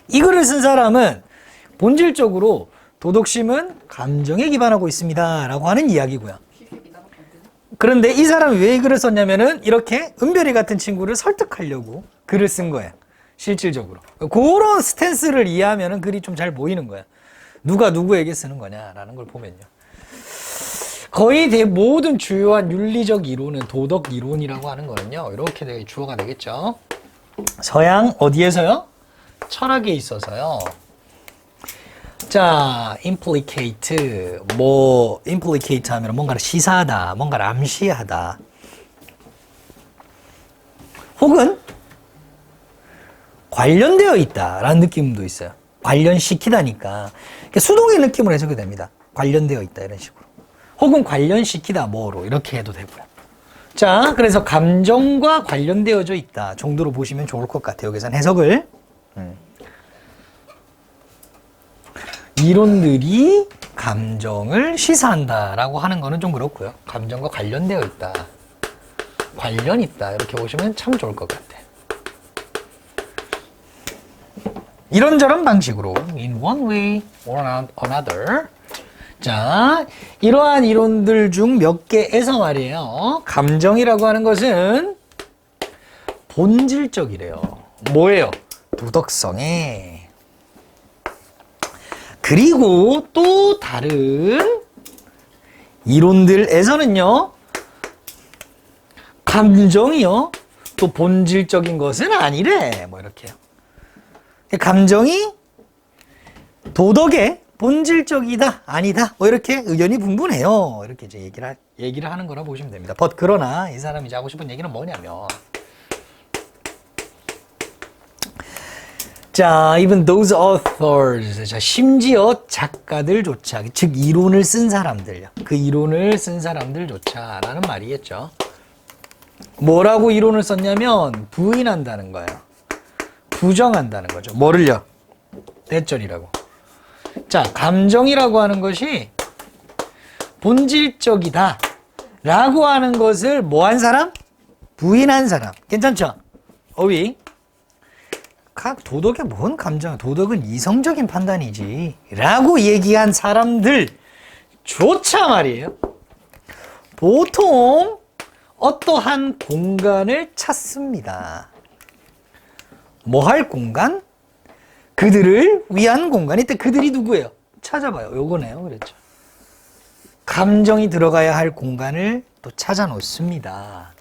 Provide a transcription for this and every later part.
이 글을 쓴 사람은 본질적으로 도덕심은 감정에 기반하고 있습니다 라고 하는 이야기고요. 그런데 이 사람이 왜 이 글을 썼냐면은 이렇게 은별이 같은 친구를 설득하려고 글을 쓴 거예요. 실질적으로. 그런 스탠스를 이해하면은 글이 좀 잘 보이는 거야. 누가 누구에게 쓰는 거냐라는 걸 보면요. 거의 모든 주요한 윤리적 이론은 도덕 이론이라고 하는 거는요. 이렇게 주어가 되겠죠. 서양 어디에서요? 철학에 있어서요. 자, implicate, implicate 하면 뭔가를 시사하다, 뭔가를 암시하다. 혹은 관련되어 있다라는 느낌도 있어요. 관련시키다니까. 수동의 느낌으로 해석이 됩니다. 관련되어 있다, 이런 식으로. 혹은 관련시키다, 뭐로, 이렇게 해도 되고요. 자, 그래서 감정과 관련되어져 있다 정도로 보시면 좋을 것 같아요. 여기서는 해석을. 이론들이 감정을 시사한다라고 하는 거는 좀 그렇고요. 감정과 관련되어 있다. 관련 있다. 이렇게 보시면 참 좋을 것 같아요. 이런저런 방식으로 in one way or another. 자, 이러한 이론들 중 몇 개에서 말이에요. 감정이라고 하는 것은 본질적이래요. 뭐예요? 도덕성에. 그리고 또 다른 이론들에서는요, 감정이요, 또 본질적인 것은 아니래. 뭐 이렇게요. 감정이 도덕의 본질적이다, 아니다. 뭐 이렇게 의견이 분분해요. 이렇게 이제 얘기를 하는 거라 보시면 됩니다. 그러나 이 사람이 하고 싶은 얘기는 뭐냐면, 자, even those authors. 자, 심지어 작가들조차, 즉 이론을 쓴 사람들요. 그 이론을 쓴 사람들조차라는 말이겠죠. 뭐라고 이론을 썼냐면 부인한다는 거예요. 부정한다는 거죠. 뭐를요? 대절이라고. 자, 감정이라고 하는 것이 본질적이다 라고 하는 것을 뭐 한 사람? 부인한 사람. 괜찮죠? 어휘. 도덕에 뭔 감정? 도덕은 이성적인 판단이지 라고 얘기한 사람들조차 말이에요. 보통 어떠한 공간을 찾습니다. 뭐 할 공간? 그들을 위한 공간. 이때 그들이 누구예요? 찾아봐요. 요거네요. 그랬죠. 감정이 들어가야 할 공간을 또 찾아 놓습니다.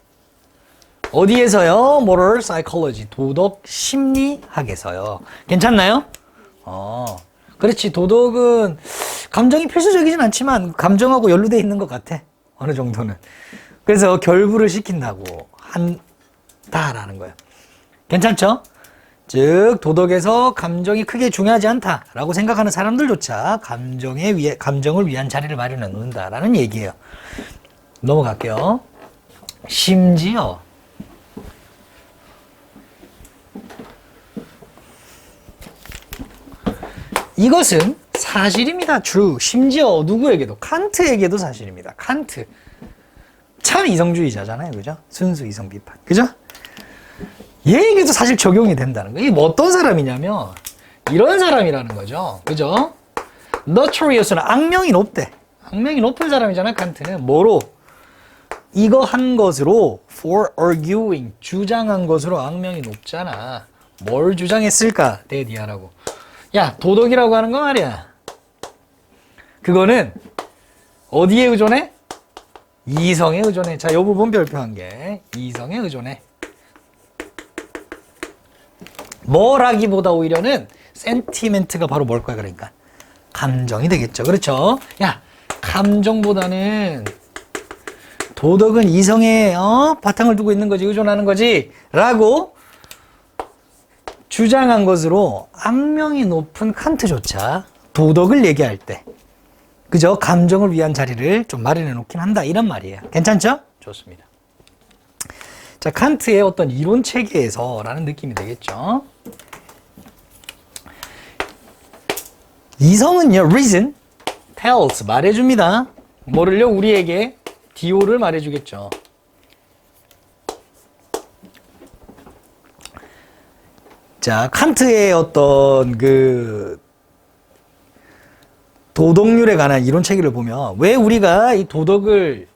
어디에서요? Moral psychology. 도덕 심리학에서요. 괜찮나요? 그렇지. 도덕은 감정이 필수적이진 않지만 감정하고 연루되어 있는 것 같아. 어느 정도는. 그래서 결부를 시킨다고 한다라는 거예요. 괜찮죠? 즉 도덕에서 감정이 크게 중요하지 않다라고 생각하는 사람들조차 감정을 위한 자리를 마련해 놓는다라는 얘기예요. 넘어갈게요. 심지어 이것은 사실입니다. true. 심지어 누구에게도, 칸트에게도 사실입니다. 칸트. 참 이성주의자잖아요. 그죠? 순수 이성 비판. 그죠? 얘에게도 사실 적용이 된다는 거예요. 이게 뭐 어떤 사람이냐면 이런 사람이라는 거죠. 그죠? notorious는 악명이 높대. 악명이 높은 사람이잖아요. 칸트는. 뭐로? 이거 한 것으로 for arguing, 주장한 것으로 악명이 높잖아. 뭘 주장했을까? 데디아라고. 야, 도덕이라고 하는 거 말이야. 그거는 어디에 의존해? 이성에 의존해. 자, 이 부분 별표한 게 이성에 의존해. 뭐라기보다 오히려는 센티멘트가 바로 뭘까요? 그러니까 감정이 되겠죠. 그렇죠? 야, 감정보다는 도덕은 이성에 바탕을 두고 있는 거지, 의존하는 거지 라고 주장한 것으로 악명이 높은 칸트조차 도덕을 얘기할 때, 그죠? 감정을 위한 자리를 좀 마련해 놓긴 한다, 이런 말이에요. 괜찮죠? 좋습니다. 자, 칸트의 어떤 이론 체계에서 라는 느낌이 되겠죠. 이성은요, reason, tells, 말해줍니다. 뭐를요? 우리에게 DO를 자, 칸트의 어떤 그 도덕률에 관한 이론 체계를 보면 왜 우리가 이 도덕을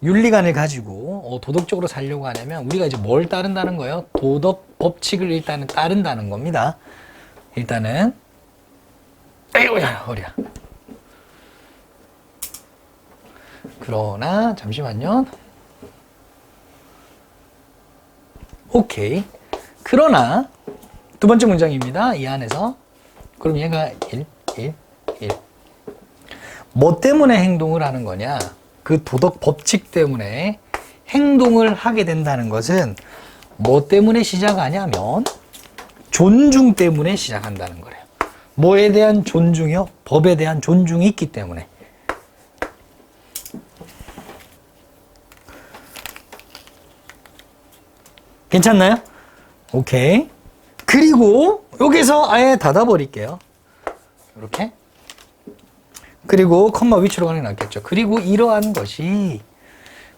윤리관을 가지고 도덕적으로 살려고 하냐면 우리가 이제 뭘 따른다는 거예요? 도덕 법칙을 일단은 따른다는 겁니다. 일단은 에이구야 허리야. 그러나 잠시만요. 오케이. 그러나 두 번째 문장입니다. 이 안에서 그럼 얘가 1 뭐 때문에 행동을 하는 거냐? 그 도덕 법칙 때문에 행동을 하게 된다는 것은 뭐 때문에 시작하냐면 존중 때문에 시작한다는 거래요. 뭐에 대한 존중이요? 법에 대한 존중이 있기 때문에. 괜찮나요? 오케이. 그리고 여기서 아예 닫아버릴게요. 이렇게. 그리고 컴마 위치로 가는 게 낫겠죠. 그리고 이러한 것이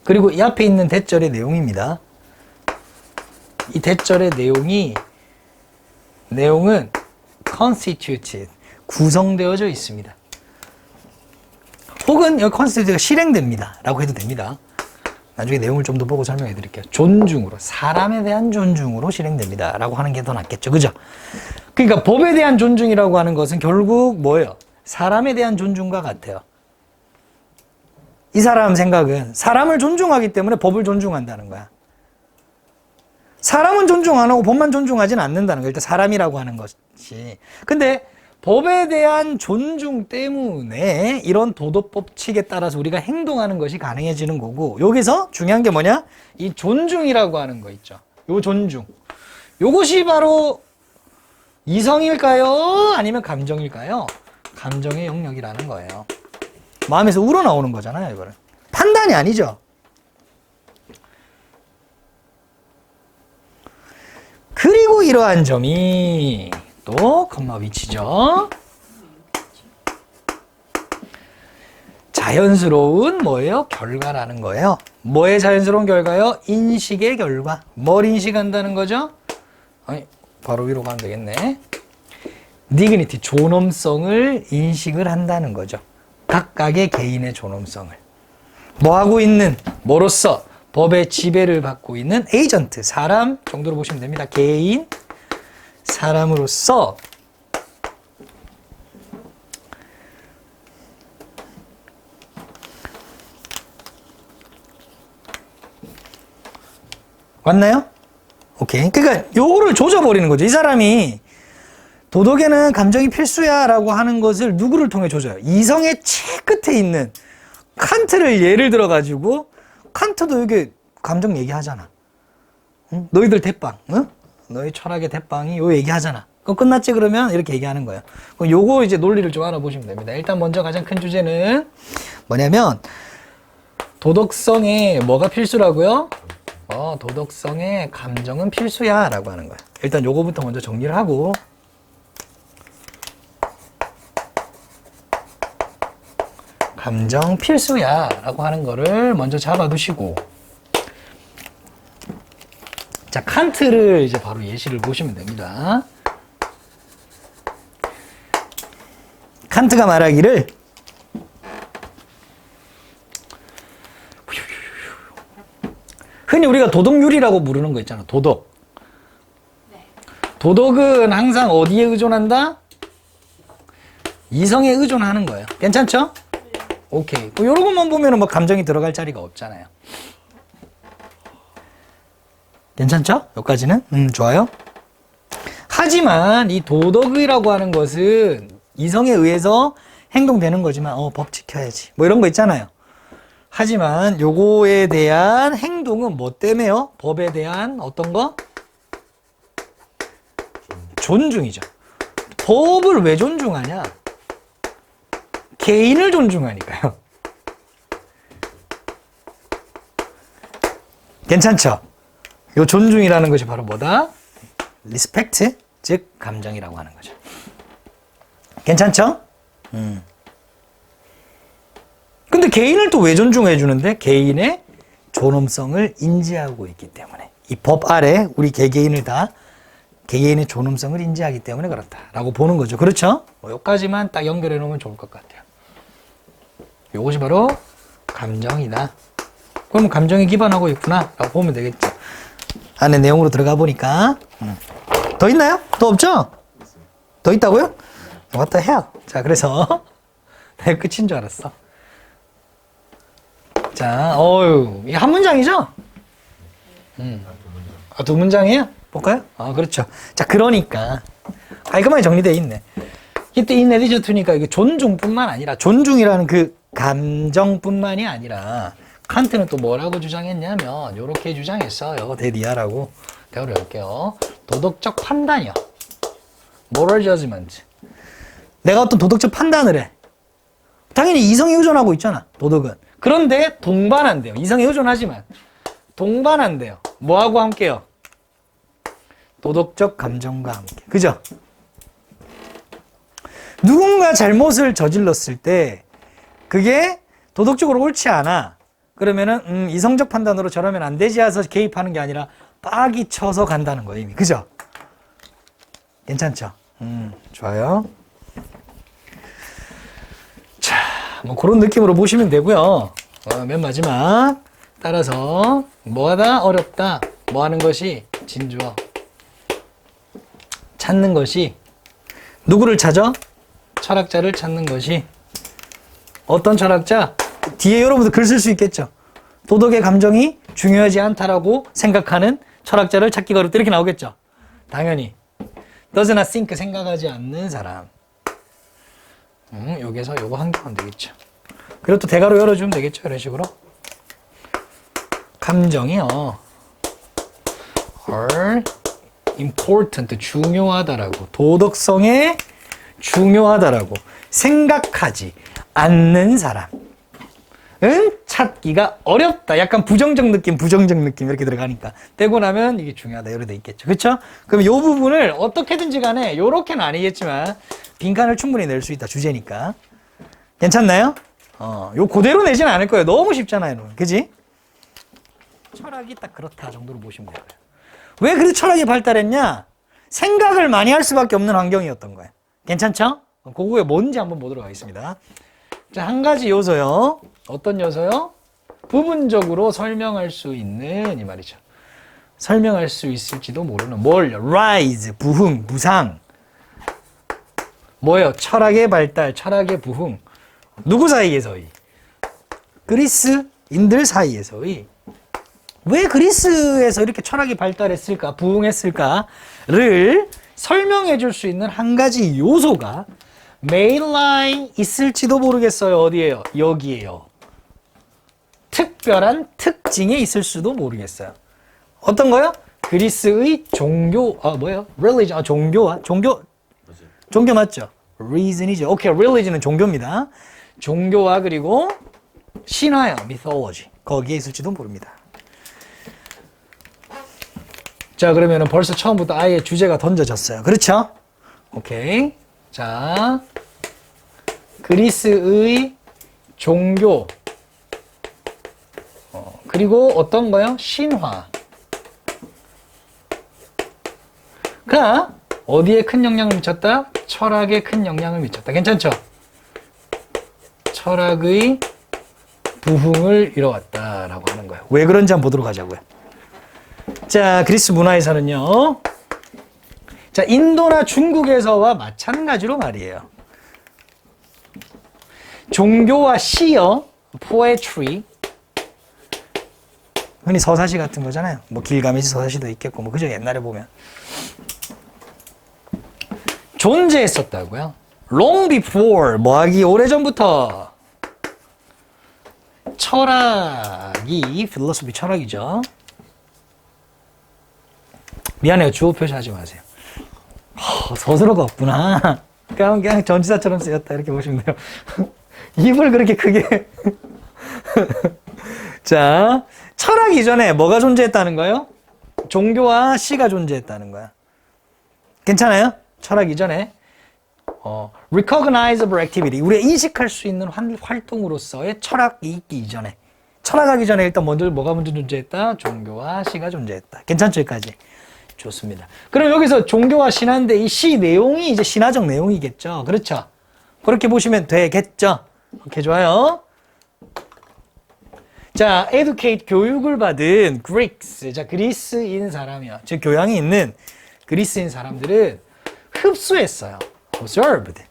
그리고 이 앞에 있는 대절의 내용입니다. 이 대절의 내용은 constituted 구성되어져 있습니다. 혹은 여기 constituted가 실행됩니다 라고 해도 됩니다. 나중에 내용을 좀 더 보고 설명해 드릴게요. 존중으로, 사람에 대한 존중으로 실행됩니다 라고 하는 게 더 낫겠죠. 그죠? 그러니까 법에 대한 존중이라고 하는 것은 결국 뭐예요? 사람에 대한 존중과 같아요. 이 사람 생각은 사람을 존중하기 때문에 법을 존중한다는 거야. 사람은 존중 안 하고 법만 존중하지는 않는다는 거야. 일단 사람이라고 하는 것이. 근데 법에 대한 존중 때문에 이런 도덕 법칙에 따라서 우리가 행동하는 것이 가능해지는 거고, 여기서 중요한 게 뭐냐? 이 존중이라고 하는 거 있죠. 요 존중. 요것이 바로 이성일까요? 아니면 감정일까요? 감정의 영역이라는 거예요. 마음에서 우러나오는 거잖아요, 이거는. 판단이 아니죠. 그리고 이러한 점이 또 컴마 위치죠. 자연스러운 뭐예요? 결과라는 거예요. 뭐의 자연스러운 결과요? 인식의 결과. 뭘 인식한다는 거죠? 아니, 바로 위로 가면 되겠네. dignity, 존엄성을 인식을 한다는 거죠. 각각의 개인의 존엄성을. 뭐 하고 있는, 뭐로서 법의 지배를 받고 있는 에이전트, 사람 정도로 보시면 됩니다. 개인, 사람으로서 왔나요? 오케이. 그러니까 요거를 조져버리는 거죠. 이 사람이 도덕에는 감정이 필수야 라고 하는 것을 누구를 통해 조져요? 이성의 제일 끝에 있는 칸트를 예를 들어 가지고, 칸트도 여기 감정 얘기하잖아. 응? 너희들 대빵, 응? 너희 철학의 대빵이 요 얘기하잖아. 그거 끝났지 그러면 이렇게 얘기하는 거예요. 그럼 요거 이제 논리를 좀 알아보시면 됩니다. 일단 먼저 가장 큰 주제는 뭐냐면 도덕성에 뭐가 필수라고요? 도덕성에 감정은 필수야 라고 하는 거야. 일단 요거부터 먼저 정리를 하고, 감정 필수야 라고 하는 거를 먼저 잡아두시고, 자, 칸트를 이제 바로 예시를 보시면 됩니다. 칸트가 말하기를 흔히 우리가 도덕률이라고 부르는 거 있잖아. 도덕. 도덕은 항상 어디에 의존한다? 이성에 의존하는 거예요. 괜찮죠? 오케이. 뭐 요런 것만 보면은 뭐 감정이 들어갈 자리가 없잖아요. 괜찮죠? 여기까지는? 좋아요. 하지만 이 도덕이라고 하는 것은 이성에 의해서 행동되는 거지만 법 지켜야지 뭐 이런 거 있잖아요. 하지만 요거에 대한 행동은 뭐 때문에요? 법에 대한 어떤 거? 존중이죠. 법을 왜 존중하냐? 개인을 존중하니까요. 괜찮죠? 요 존중이라는 것이 바로 뭐다? 리스펙트, 즉 감정이라고 하는 거죠. 괜찮죠? 근데 개인을 또 왜 존중해 주는데? 개인의 존엄성을 인지하고 있기 때문에. 이 법 아래 우리 개개인을 다 개개인의 존엄성을 인지하기 때문에 그렇다라고 보는 거죠. 그렇죠? 여기까지만 딱 연결해 놓으면 좋을 것 같아요. 이것이 바로 감정이다. 그럼 감정에 기반하고 있구나 라고 보면 되겠죠. 안에 내용으로 들어가 보니까 더 있나요? 더 없죠? 더 있다고요? What the hell? 자, 그래서 내가 끝인 줄 알았어. 자, 이게 한 문장이죠? 두 문장이에요? 볼까요? 그렇죠. 자, 그러니까 깔끔하게 정리되어 있네. 이때 in addition to니까 이게 존중뿐만 아니라 존중이라는 그 감정뿐만이 아니라 칸트는 또 뭐라고 주장했냐면 이렇게 주장했어요. 데디아라고 대화를 해볼게요. 도덕적 판단이요. moral judgment. 내가 어떤 도덕적 판단을 해. 당연히 이성에 의존하고 있잖아. 도덕은. 그런데 동반한대요. 이성에 의존하지만 동반한대요. 뭐하고 함께요? 도덕적 감정과 함께. 그죠? 누군가 잘못을 저질렀을 때 그게 도덕적으로 옳지 않아. 그러면은 이성적 판단으로 저러면 안 되지 해서 개입하는 게 아니라 빡이 쳐서 간다는 거예요. 이미. 그죠? 괜찮죠? 좋아요. 자, 뭐 그런 느낌으로 보시면 되고요. 맨 마지막 따라서 뭐하다 어렵다 뭐 하는 것이 진주어 찾는 것이 누구를 찾아? 철학자를 찾는 것이 어떤 철학자? 뒤에 여러분들 글 쓸 수 있겠죠. 도덕의 감정이 중요하지 않다라고 생각하는 철학자를 찾기가 어렵다 이렇게 나오겠죠. 당연히 does not think 생각하지 않는 사람. 여기서 요거 한 개만 되겠죠. 그리고 또 대괄호 열어주면 되겠죠. 이런 식으로 감정이요 are important 중요하다라고 도덕성에 중요하다라고 생각하지 않는 사람은 찾기가 어렵다. 약간 부정적 느낌 이렇게 들어가니까 떼고 나면 이게 중요하다 이렇게 돼 있겠죠. 그렇죠? 그럼 이 부분을 어떻게든지 간에 요렇게는 아니겠지만 빈칸을 충분히 낼 수 있다. 주제니까. 괜찮나요? 요 그대로 내지는 않을 거예요. 너무 쉽잖아요. 그지? 철학이 딱 그렇다 정도로 보시면 돼요. 왜 그렇게 철학이 발달했냐? 생각을 많이 할 수밖에 없는 환경이었던 거예요. 괜찮죠? 그거에 뭔지 한번 보도록 하겠습니다. 자, 한 가지 요소요. 어떤 요소요? 부분적으로 설명할 수 있는 이 말이죠. 설명할 수 있을지도 모르는 뭘? rise, 부흥, 부상. 뭐예요? 철학의 발달, 철학의 부흥. 누구 사이에서의? 그리스인들 사이에서의. 왜 그리스에서 이렇게 철학이 발달했을까? 부흥했을까를 설명해 줄 수 있는 한 가지 요소가 메인 라인 있을지도 모르겠어요. 어디에요? 여기에요. 특별한 특징이 있을 수도 모르겠어요. 어떤 거요? 그리스의 종교, 뭐예요? religion, 종교 맞죠? reason이죠. 오케이, religion은 종교입니다. 종교와 그리고 신화요, mythology. 거기에 있을지도 모릅니다. 자, 그러면은 벌써 처음부터 아예 주제가 던져졌어요. 그렇죠? 오케이. 자, 그리스의 종교. 그리고 어떤 거요? 신화. 가 어디에 큰 영향을 미쳤다? 철학에 큰 영향을 미쳤다. 괜찮죠? 철학의 부흥을 이뤄왔다라고 하는 거예요. 왜 그런지 한번 보도록 하자고요. 자, 그리스 문화에서는요. 자, 인도나 중국에서와 마찬가지로 말이에요. 종교와 시요, poetry. 흔히 서사시 같은 거잖아요. 뭐 길가메시 서사시도 있겠고, 뭐 그죠? 옛날에 보면 존재했었다고요. Long before, 뭐하기 오래전부터 철학이 philosophy 철학이죠. 미안해요. 주어 표시하지 마세요. 서술어가 없구나. 그냥 전치사처럼 쓰였다 이렇게 보시면 돼요. 입을 그렇게 크게. 자, 철학 이전에 뭐가 존재했다는 거예요? 종교와 시가 존재했다는 거야. 괜찮아요? 철학 이전에 recognizable activity, 우리가 인식할 수 있는 활동으로서의 철학이 있기 이전에, 철학하기 전에 일단 뭐가 먼저 존재했다? 종교와 시가 존재했다. 괜찮죠? 여기까지. 좋습니다. 그럼 여기서 종교와 신화인데 이 시 내용이 이제 신화적 내용이겠죠. 그렇죠? 그렇게 보시면 되겠죠. 오케이, 좋아요. 자, educate, 교육을 받은 Greeks, 자, 그리스인 사람이요. 즉, 교양이 있는 그리스인 사람들은 흡수했어요. observed.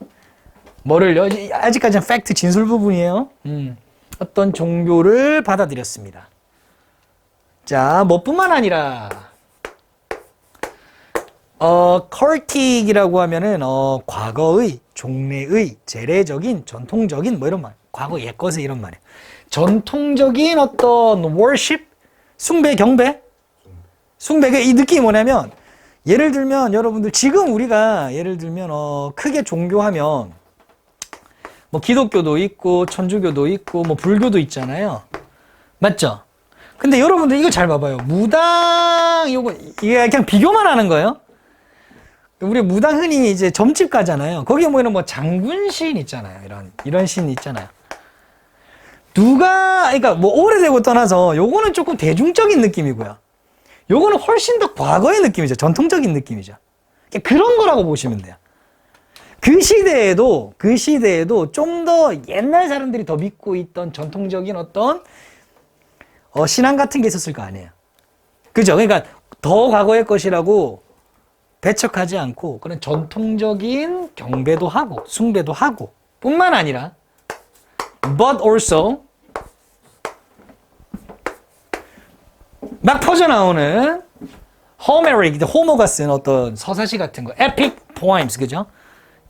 뭐를요? 아직까지는 팩트, 진술 부분이에요. 어떤 종교를 받아들였습니다. 자, 뭐뿐만 아니라 컬틱이라고 하면은 과거의, 종래의, 재래적인, 전통적인 뭐 이런 말. 과거 옛것의 이런 말이에요. 전통적인 어떤 worship, 숭배, 경배, 숭배가 이 느낌이 뭐냐면 예를 들면 여러분들 지금 우리가 예를 들면 크게 종교하면 뭐 기독교도 있고 천주교도 있고 뭐 불교도 있잖아요. 맞죠? 근데 여러분들 이거 잘 봐봐요. 무당 이거 이게 그냥 비교만 하는 거예요. 우리 무당 흔히 이제 점집 가잖아요. 거기에 모이는 뭐 장군 시인 있잖아요. 이런 시인 있잖아요. 그러니까 뭐 오래되고 떠나서 요거는 조금 대중적인 느낌이고요. 요거는 훨씬 더 과거의 느낌이죠. 전통적인 느낌이죠. 그런 거라고 보시면 돼요. 그 시대에도 좀 더 옛날 사람들이 더 믿고 있던 전통적인 어떤 신앙 같은 게 있었을 거 아니에요. 그죠? 그러니까 더 과거의 것이라고 배척하지 않고 그런 전통적인 경배도 하고 숭배도 하고 뿐만 아니라 but also 막 퍼져나오는 호모가 쓴 어떤 서사시 같은 거 epic poems, 그죠?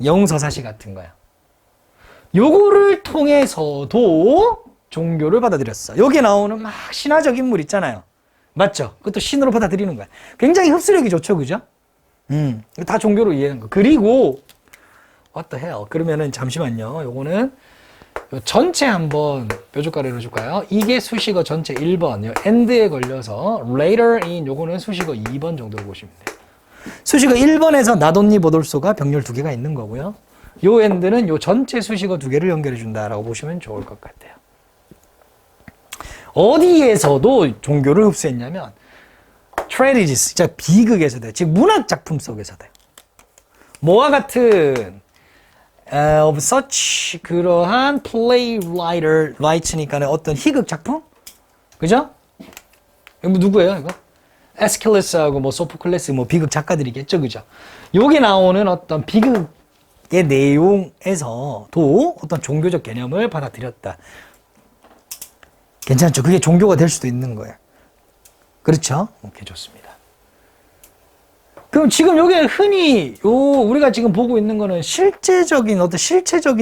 영서사시 같은 거야. 요거를 통해서도 종교를 받아들였어. 여기 나오는 막 신화적 인물 있잖아요. 맞죠? 그것도 신으로 받아들이는 거야. 굉장히 흡수력이 좋죠, 그죠? 다 종교로 이해하는 거. 그리고 what the hell? 그러면은 잠시만요. 요거는 요 전체 한번 뾰족가루로 줄까요? 이게 수식어 전체 1번. 요 end에 걸려서 later in 요거는 수식어 2번 정도로 보시면 돼요. 수식어 1번에서 나돈니 보돌소가 병렬 2개가 있는 거고요. 요 end는 요 전체 수식어 2개를 연결해 준다라고 보시면 좋을 것 같아요. 어디에서도 종교를 흡수했냐면 트레디지스, 즉 비극에서도, 즉 문학 작품 속에서도. 뭐와 같은 of such 그러한 playwright니까는 어떤 희극 작품, 그죠? 이거 누구예요, 이거? 에스킬레스하고 뭐 소포클레스 뭐 비극 작가들이겠죠, 그죠? 여기 나오는 어떤 비극의 내용에서도 어떤 종교적 개념을 받아들였다. 괜찮죠? 그게 종교가 될 수도 있는 거예요. 그렇죠? 오케이, 좋습니다. 그럼 지금 여기 흔히 우리가 지금 보고 있는 거는 실체적인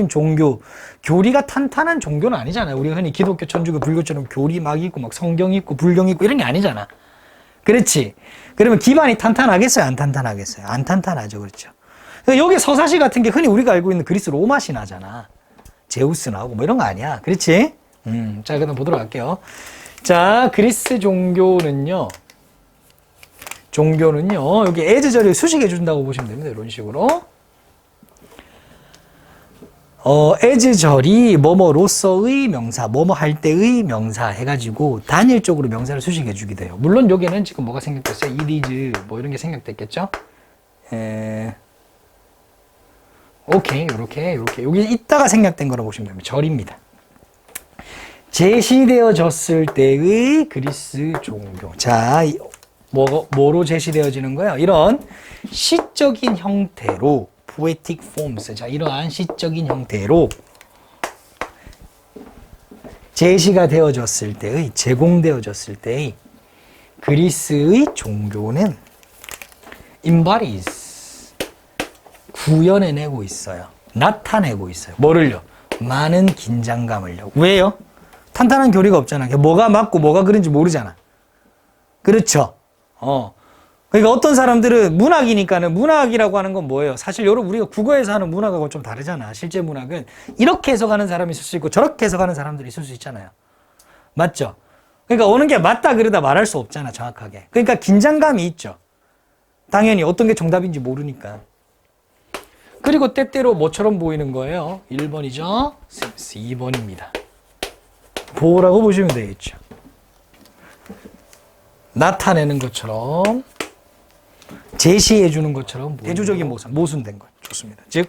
종교, 교리가 탄탄한 종교는 아니잖아요. 우리가 흔히 기독교, 천주교, 불교처럼 교리 막 있고 막 성경 있고 불경 있고 이런 게 아니잖아. 그렇지? 그러면 기반이 탄탄하겠어요? 안 탄탄하겠어요? 안 탄탄하죠. 그렇죠? 그러니까 여기 서사시 같은 게 흔히 우리가 알고 있는 그리스 로마 신화잖아. 제우스 나오고 뭐 이런 거 아니야. 그렇지? 자, 그럼 보도록 할게요. 자, 그리스 종교는요, 여기 에즈절을 수식해 준다고 보시면 됩니다. 이런 식으로. 에즈절이 뭐뭐로서의 명사, 뭐뭐 할 때의 명사 해가지고 단일적으로 명사를 수식해 주기도 해요. 물론 여기는 지금 뭐가 생략됐어요? it is, 뭐 이런 게 생략됐겠죠? 오케이, 요렇게. 여기 있다가 생략된 거라고 보시면 됩니다. 절입니다. 제시되어졌을 때의 그리스 종교. 자, 뭐로 제시되어지는 거예요? 이런 시적인 형태로, poetic forms. 자, 이러한 시적인 형태로 제시가 되어졌을 때의, 제공되어졌을 때의 그리스의 종교는 embodies, 구현해내고 있어요. 나타내고 있어요. 뭐를요? 많은 긴장감을요. 왜요? 탄탄한 교리가 없잖아. 뭐가 맞고 뭐가 그런지 모르잖아. 그렇죠? 그러니까 어떤 사람들은 문학이니까는 문학이라고 하는 건 뭐예요? 사실 여러분 우리가 국어에서 하는 문학하고 좀 다르잖아. 실제 문학은 이렇게 해석하는 사람이 있을 수 있고 저렇게 해석하는 사람들이 있을 수 있잖아요. 맞죠? 그러니까 어느 게 맞다 그러다 말할 수 없잖아, 정확하게. 그러니까 긴장감이 있죠. 당연히 어떤 게 정답인지 모르니까. 그리고 때때로 뭐처럼 보이는 거예요? 1번이죠? 2번입니다. 보라고 보시면 되겠죠. 나타내는 것처럼 제시해 주는 것처럼 대조적인 모순된 것. 좋습니다. 즉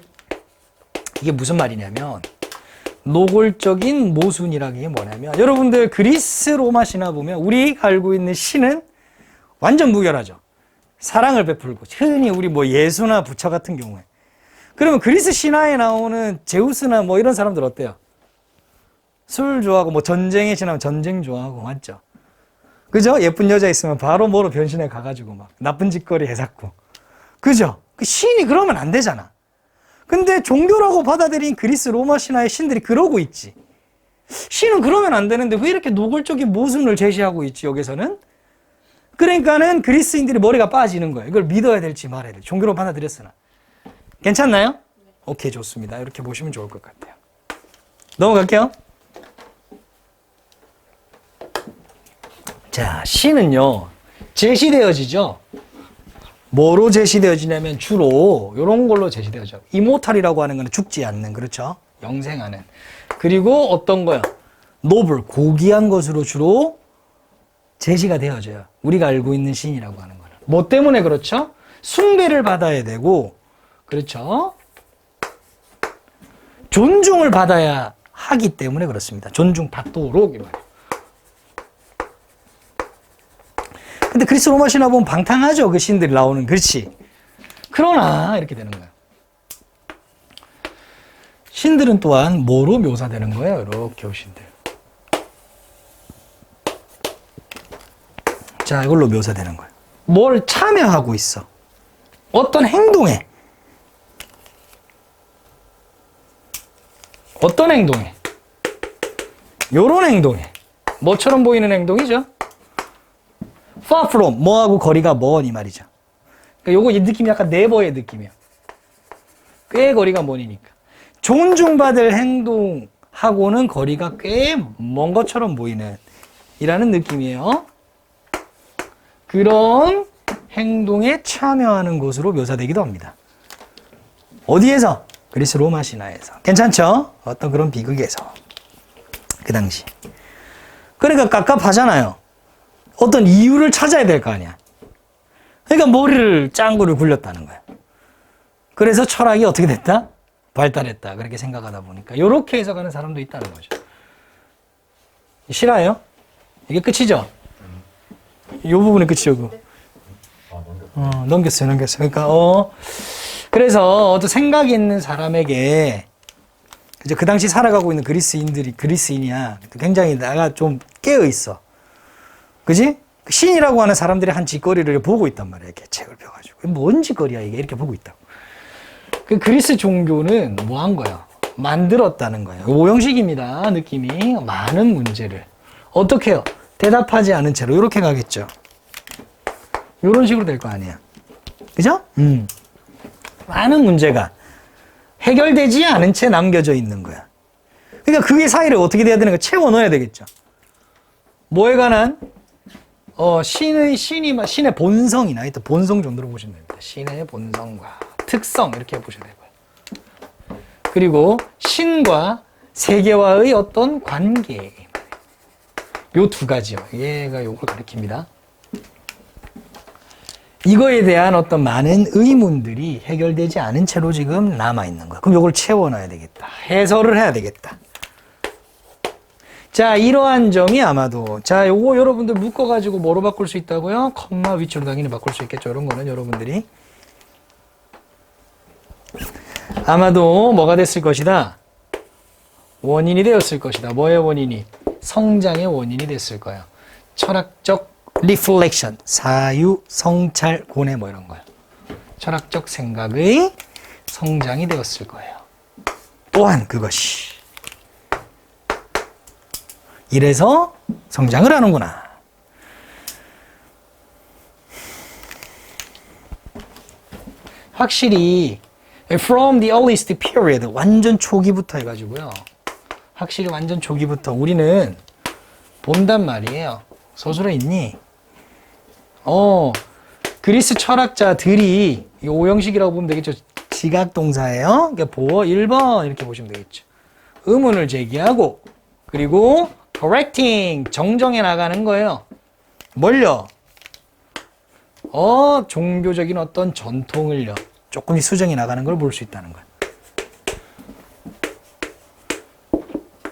이게 무슨 말이냐면 노골적인 모순이라는 게 뭐냐면 여러분들 그리스 로마 신화 보면 우리가 알고 있는 신은 완전 무결하죠. 사랑을 베풀고 흔히 우리 뭐 예수나 부처 같은 경우에 그러면 그리스 신화에 나오는 제우스나 뭐 이런 사람들 어때요? 술 좋아하고 뭐 전쟁에 신하면 전쟁 좋아하고 맞죠? 그죠? 예쁜 여자 있으면 바로 뭐로 변신해 가가지고 막 나쁜 짓거리 해잡고 그죠? 그 신이 그러면 안 되잖아. 근데 종교라고 받아들인 그리스 로마 신화의 신들이 그러고 있지. 신은 그러면 안 되는데 왜 이렇게 노골적인 모순을 제시하고 있지 여기서는? 그러니까는 그리스인들이 머리가 빠지는 거예요. 이걸 믿어야 될지 말아야 될지. 종교로 받아들였으나. 괜찮나요? 오케이, 좋습니다. 이렇게 보시면 좋을 것 같아요. 넘어갈게요. 자, 신은요, 제시되어지죠? 뭐로 제시되어지냐면 주로 이런 걸로 제시되어져. 이모탈이라고 하는 건 죽지 않는, 그렇죠? 영생하는. 그리고 어떤 거요? 노블, 고귀한 것으로 주로 제시가 되어져요. 우리가 알고 있는 신이라고 하는 거는. 뭐 때문에 그렇죠? 숭배를 받아야 되고, 그렇죠? 존중을 받아야 하기 때문에 그렇습니다. 존중받도록 이 말이에요. 근데 그리스 로마 신화 보면 방탕하죠. 그 신들이 나오는. 그렇지. 그러나 이렇게 되는 거예요. 신들은 또한 뭐로 묘사되는 거예요? 이렇게 신들. 자, 이걸로 묘사되는 거예요. 뭘 참여하고 있어. 어떤 행동에. 어떤 행동에. 요런 행동에. 뭐처럼 보이는 행동이죠? far from, 뭐하고 거리가 먼 이 말이죠. 그러니까 요거 이 느낌이 약간 네버의 느낌이에요. 꽤 거리가 머니니까. 존중받을 행동하고는 거리가 꽤 먼 것처럼 보이는 이라는 느낌이에요. 그런 행동에 참여하는 것으로 묘사되기도 합니다. 어디에서? 그리스 로마 신화에서. 괜찮죠? 어떤 그런 비극에서. 그 당시. 그러니까 깝깝하잖아요. 어떤 이유를 찾아야 될 거 아니야. 그러니까 머리를 짱구를 굴렸다는 거야. 그래서 철학이 어떻게 됐다? 발달했다. 그렇게 생각하다 보니까. 이렇게 해석하는 사람도 있다는 거죠. 실화예요? 이게 끝이죠? 이 부분이 끝이죠. 넘겼어요. 그러니까, 그래서 어떤 생각이 있는 사람에게, 이제 그 당시 살아가고 있는 그리스인이야. 굉장히 나가 좀 깨어있어. 그지? 신이라고 하는 사람들이 한 짓거리를 보고 있단 말이야. 이렇게 책을 펴가지고. 뭔 짓거리야, 이게. 이렇게 보고 있다고. 그 그리스 종교는 뭐 한 거야? 만들었다는 거예요. 오형식입니다. 느낌이. 많은 문제를. 어떻게 해요? 대답하지 않은 채로. 이렇게 가겠죠. 이런 식으로 될 거 아니야. 그죠? 많은 문제가 해결되지 않은 채 남겨져 있는 거야. 그러니까 그게 사이를 어떻게 돼야 되는 가 채워 넣어야 되겠죠. 뭐에 관한? 신의 본성이나 하여튼 본성 정도로 보시면 됩니다. 신의 본성과 특성 이렇게 보셔야 되고요. 그리고 신과 세계와의 어떤 관계. 요 두 가지요. 얘가 요걸 가리킵니다. 이거에 대한 어떤 많은 의문들이 해결되지 않은 채로 지금 남아있는 거야. 그럼 요걸 채워놔야 되겠다. 해설을 해야 되겠다. 자, 이러한 점이 아마도, 자, 요거 여러분들 묶어가지고 뭐로 바꿀 수 있다고요? 컴마 위치로 당연히 바꿀 수 있겠죠. 이런 거는 여러분들이. 아마도 뭐가 됐을 것이다? 원인이 되었을 것이다. 뭐의 원인이? 성장의 원인이 됐을 거예요. 철학적 리플렉션, 사유, 성찰, 고뇌 뭐 이런 거예요. 철학적 생각의 성장이 되었을 거예요. 또한 그것이. 이래서 성장을 하는구나. 확실히 from the earliest period, 완전 초기부터 해가지고요. 확실히 완전 초기부터 우리는 본단 말이에요. 소설에 있니? 그리스 철학자들이 이 오형식이라고 보면 되겠죠. 지각동사예요. 그러니까 보어 1번 이렇게 보시면 되겠죠. 의문을 제기하고 그리고 correcting 정정해 나가는 거예요. 뭘요? 종교적인 어떤 전통을요, 조금씩 수정해 나가는 걸 볼 수 있다는 거예요.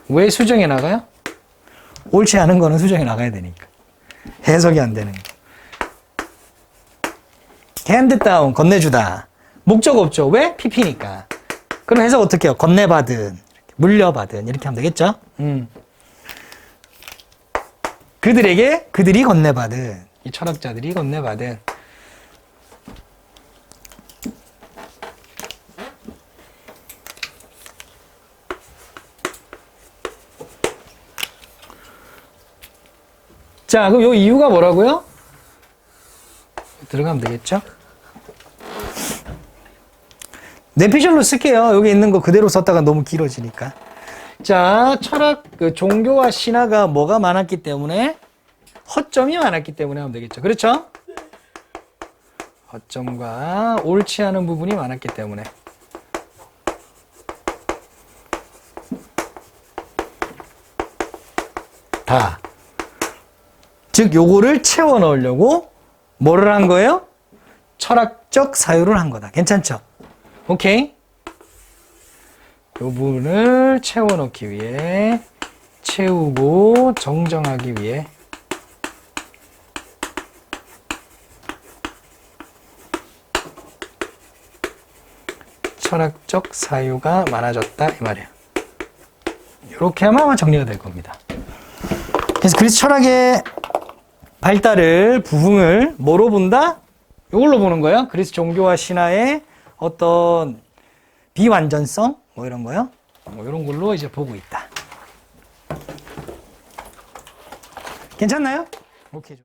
왜 수정해 나가요? 옳지 않은 거는 수정해 나가야 되니까. 해석이 안 되는 거. hand down, 건네주다. 목적 없죠. 왜? PP니까. 그럼 해석 어떻게 해요? 건네받은, 물려받은, 이렇게 하면 되겠죠? 그들이 건네받은, 이 철학자들이 건네받은. 자, 그럼 이 이유가 뭐라고요? 들어가면 되겠죠? 내피셜로 쓸게요. 여기 있는 거 그대로 썼다가 너무 길어지니까. 자, 철학, 종교와 신화가 뭐가 많았기 때문에? 허점이 많았기 때문에 하면 되겠죠. 그렇죠? 허점과 옳지 않은 부분이 많았기 때문에. 다. 즉, 요거를 채워 넣으려고 뭐를 한 거예요? 철학적 사유를 한 거다. 괜찮죠? 오케이? 이 부분을 채워넣기 위해, 채우고 정정하기 위해 철학적 사유가 많아졌다 이 말이에요. 이렇게 하면 아마 정리가 될 겁니다. 그래서 그리스 철학의 발달을, 부흥을 뭐로 본다? 이걸로 보는 거예요. 그리스 종교와 신화의 어떤 비완전성, 뭐 이런 거요. 뭐 이런 걸로 이제 보고 있다. 괜찮나요? 오케이.